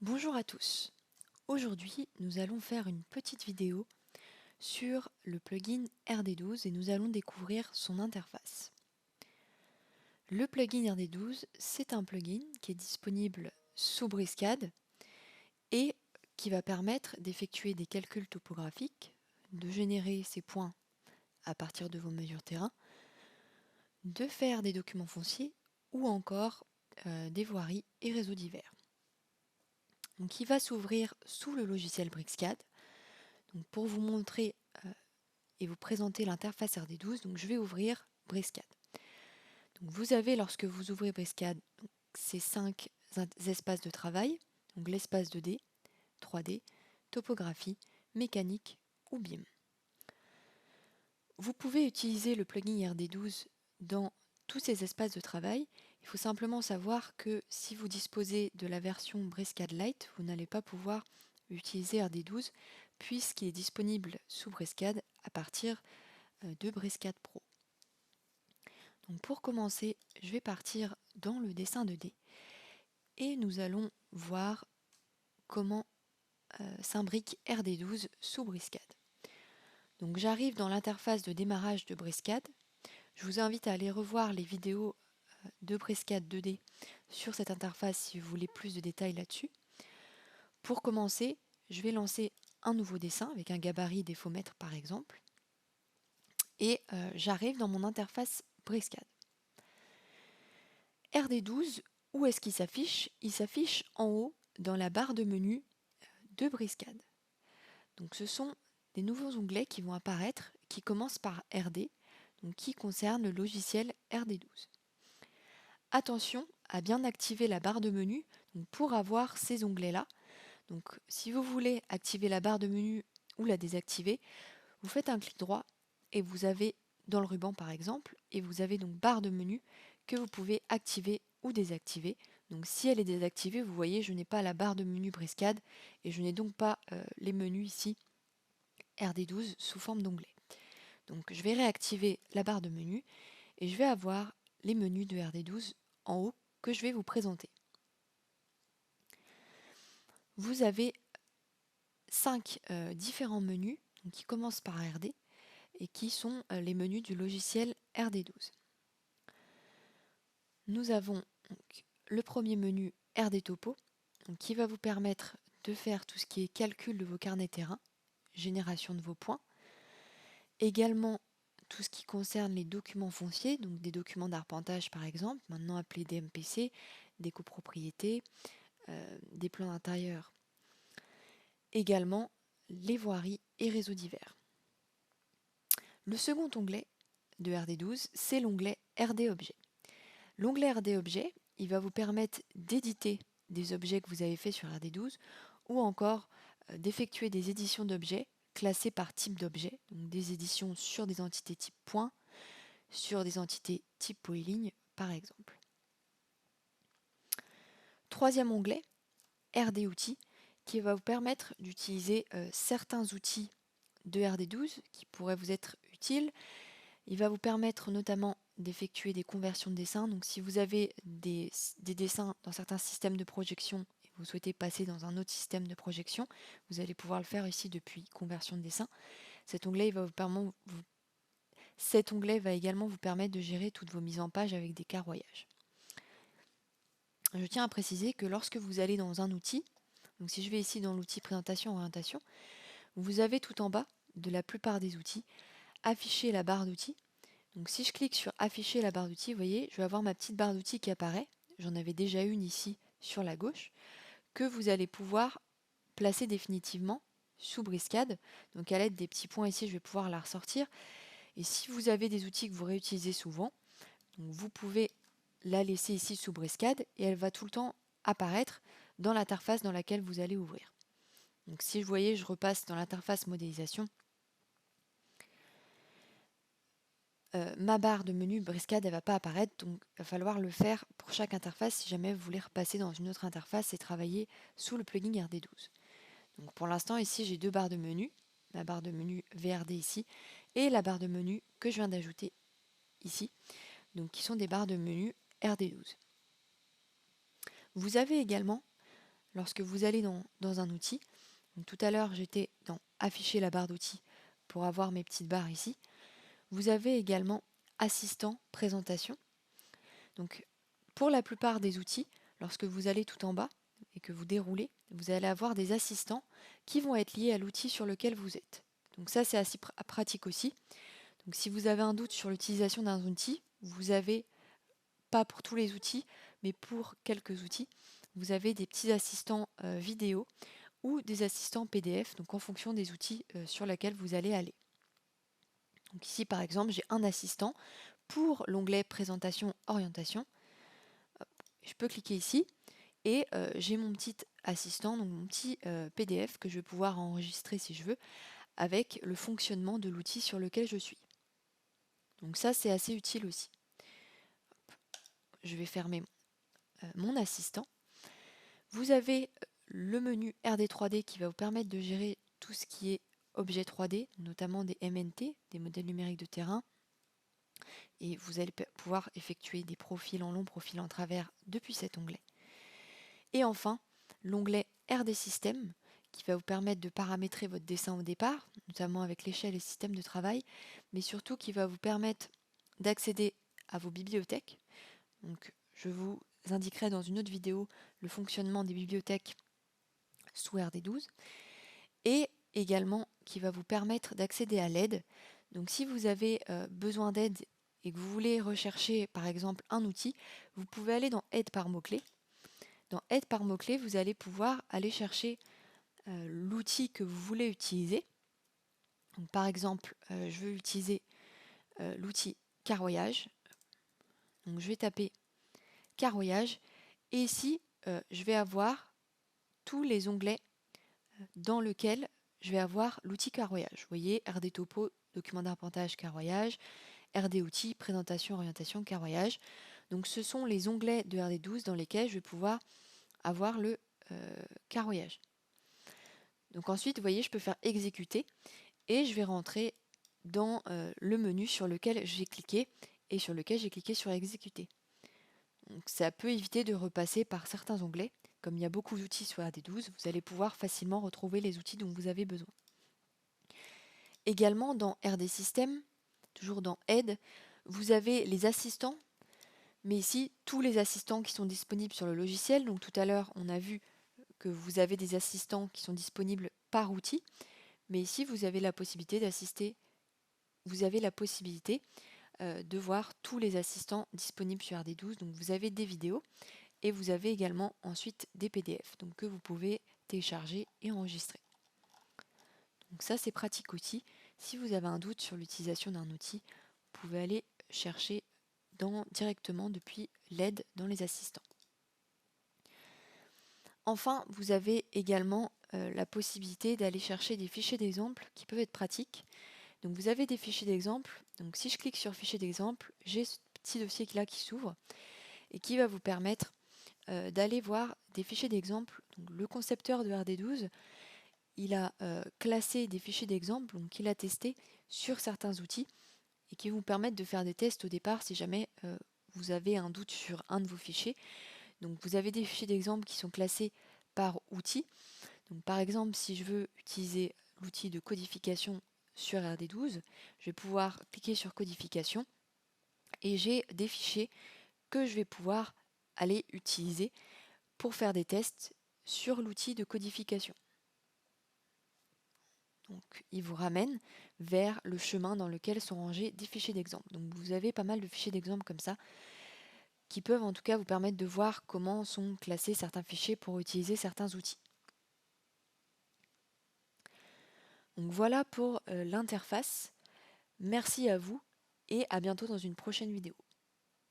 Bonjour à tous. Aujourd'hui, nous allons faire une petite vidéo sur le plugin RD12 et nous allons découvrir son interface. Le plugin RD12, c'est un plugin qui est disponible sous Briscad et qui va permettre d'effectuer des calculs topographiques, de générer ces points à partir de vos mesures terrain, de faire des documents fonciers ou encore des voiries et réseaux divers. Donc, il va s'ouvrir sous le logiciel Briscad. Donc, pour vous montrer et vous présenter l'interface RD12, donc je vais ouvrir Briscad. Donc, vous avez, lorsque vous ouvrez Briscad, ces 5 espaces de travail, donc l'espace 2D, 3D, topographie, mécanique ou BIM. Vous pouvez utiliser le plugin RD12 dans tous ces espaces de travail. Il faut simplement savoir que si vous disposez de la version Briscad Lite, vous n'allez pas pouvoir utiliser RD12 puisqu'il est disponible sous Briscad à partir de Briscad Pro. Donc pour commencer, je vais partir dans le dessin 2D et nous allons voir comment s'imbrique RD12 sous Briscad. Donc j'arrive dans l'interface de démarrage de Briscad. Je vous invite à aller revoir les vidéos de Briscad 2D sur cette interface si vous voulez plus de détails là-dessus. Pour commencer, je vais lancer un nouveau dessin avec un gabarit défaut-mètre par exemple. Et j'arrive dans mon interface Briscad. RD12, où est-ce qu'il s'affiche? Il s'affiche en haut dans la barre de menu de Briscad. Donc ce sont des nouveaux onglets qui vont apparaître, qui commencent par RD, donc qui concernent le logiciel RD12. Attention à bien activer la barre de menu pour avoir ces onglets-là. Donc si vous voulez activer la barre de menu ou la désactiver, vous faites un clic droit et vous avez dans le ruban par exemple, et vous avez donc barre de menu que vous pouvez activer ou désactiver. Donc si elle est désactivée, vous voyez, je n'ai pas la barre de menu Briscad et je n'ai donc pas les menus ici RD12 sous forme d'onglet. Donc je vais réactiver la barre de menu et je vais avoir les menus de RD12 en haut que je vais vous présenter. Vous avez 5 différents menus qui commencent par RD et qui sont les menus du logiciel RD12. Nous avons donc le premier menu RD Topo qui va vous permettre de faire tout ce qui est calcul de vos carnets terrain, génération de vos points, également tout ce qui concerne les documents fonciers, donc des documents d'arpentage par exemple, maintenant appelés DMPC, des copropriétés, des plans d'intérieur, également les voiries et réseaux divers. Le second onglet de RD12, c'est l'onglet RD Objets. L'onglet RD Objets, il va vous permettre d'éditer des objets que vous avez faits sur RD12 ou encore d'effectuer des éditions d'objets classés par type d'objet, donc des éditions sur des entités type point, sur des entités type polyligne par exemple. Troisième onglet, RD Outils, qui va vous permettre d'utiliser certains outils de RD12 qui pourraient vous être utiles. Il va vous permettre notamment d'effectuer des conversions de dessins. Donc si vous avez des dessins dans certains systèmes de projection et vous souhaitez passer dans un autre système de projection, vous allez pouvoir le faire ici depuis conversion de dessin. Cet onglet va également vous permettre de gérer toutes vos mises en page avec des carroyages. Je tiens à préciser que lorsque vous allez dans un outil, donc si je vais ici dans l'outil présentation orientation, vous avez tout en bas de la plupart des outils afficher la barre d'outils. Donc si je clique sur afficher la barre d'outils, vous voyez, je vais avoir ma petite barre d'outils qui apparaît. J'en avais déjà une ici sur la gauche, que vous allez pouvoir placer définitivement sous Briscad. Donc à l'aide des petits points ici, je vais pouvoir la ressortir. Et si vous avez des outils que vous réutilisez souvent, donc vous pouvez la laisser ici sous Briscad et elle va tout le temps apparaître dans l'interface dans laquelle vous allez ouvrir. Donc si vous voyez, je repasse dans l'interface modélisation, ma barre de menu Briscad, elle ne va pas apparaître, donc il va falloir le faire pour chaque interface si jamais vous voulez repasser dans une autre interface et travailler sous le plugin RD12. Donc pour l'instant, ici, j'ai deux barres de menu, la barre de menu VRD ici, et la barre de menu que je viens d'ajouter ici, donc qui sont des barres de menu RD12. Vous avez également lorsque vous allez dans un outil, donc tout à l'heure j'étais dans afficher la barre d'outils pour avoir mes petites barres ici, vous avez également assistant présentation. Donc pour la plupart des outils, lorsque vous allez tout en bas et que vous déroulez, vous allez avoir des assistants qui vont être liés à l'outil sur lequel vous êtes. Donc ça c'est assez pratique aussi. Donc si vous avez un doute sur l'utilisation d'un outil, vous avez, pas pour tous les outils, mais pour quelques outils, vous avez des petits assistants vidéo ou des assistants PDF, donc en fonction des outils sur lesquels vous allez aller. Donc ici par exemple j'ai un assistant pour l'onglet présentation orientation. Hop, je peux cliquer ici et j'ai mon petit assistant, donc mon petit PDF que je vais pouvoir enregistrer si je veux, avec le fonctionnement de l'outil sur lequel je suis. Donc ça c'est assez utile aussi. Hop, je vais fermer mon assistant. Vous avez le menu RD3D qui va vous permettre de gérer tout ce qui est objet 3D, notamment des MNT, des modèles numériques de terrain. Et vous allez pouvoir effectuer des profils en long, profils en travers depuis cet onglet. Et enfin, l'onglet RD System qui va vous permettre de paramétrer votre dessin au départ, notamment avec l'échelle et le système de travail, mais surtout qui va vous permettre d'accéder à vos bibliothèques. Donc, je vous indiquerai dans une autre vidéo le fonctionnement des bibliothèques sous RD12 et également qui va vous permettre d'accéder à l'aide. Donc si vous avez besoin d'aide et que vous voulez rechercher par exemple un outil, vous pouvez aller dans aide par mots-clés. Dans aide par mots-clés, vous allez pouvoir aller chercher l'outil que vous voulez utiliser. Donc, par exemple, je veux utiliser l'outil carroyage. Donc je vais taper carroyage et ici je vais avoir tous les onglets dans lesquels je vais avoir l'outil carroyage. Vous voyez, RD topo, document d'arpentage, carroyage, RD outils, présentation, orientation, carroyage. Donc ce sont les onglets de RD12 dans lesquels je vais pouvoir avoir le carroyage. Donc ensuite, vous voyez, je peux faire exécuter et je vais rentrer dans le menu sur lequel j'ai cliqué et sur lequel j'ai cliqué sur exécuter. Donc ça peut éviter de repasser par certains onglets. Comme il y a beaucoup d'outils sur RD12, vous allez pouvoir facilement retrouver les outils dont vous avez besoin. Également dans RD System, toujours dans Aide, vous avez les assistants, mais ici tous les assistants qui sont disponibles sur le logiciel. Donc tout à l'heure on a vu que vous avez des assistants qui sont disponibles par outil, mais ici vous avez la possibilité d'assister, vous avez la possibilité de voir tous les assistants disponibles sur RD12. Donc vous avez des vidéos et vous avez également ensuite des PDF donc, que vous pouvez télécharger et enregistrer. Donc ça c'est pratique aussi. Si vous avez un doute sur l'utilisation d'un outil, vous pouvez aller chercher directement depuis l'aide dans les assistants. Enfin, vous avez également la possibilité d'aller chercher des fichiers d'exemple qui peuvent être pratiques. Donc vous avez des fichiers d'exemple. Donc si je clique sur fichier d'exemple, j'ai ce petit dossier là qui s'ouvre et qui va vous permettre d'aller voir des fichiers d'exemple. Donc le concepteur de RD12, il a classé des fichiers d'exemple qu'il a testé sur certains outils et qui vous permettent de faire des tests au départ si jamais vous avez un doute sur un de vos fichiers. Donc vous avez des fichiers d'exemple qui sont classés par outil. Donc par exemple, si je veux utiliser l'outil de codification sur RD12, je vais pouvoir cliquer sur codification et j'ai des fichiers que je vais pouvoir aller utiliser pour faire des tests sur l'outil de codification. Donc il vous ramène vers le chemin dans lequel sont rangés des fichiers d'exemple. Donc vous avez pas mal de fichiers d'exemple comme ça qui peuvent en tout cas vous permettre de voir comment sont classés certains fichiers pour utiliser certains outils. Donc voilà pour l'interface. Merci à vous et à bientôt dans une prochaine vidéo.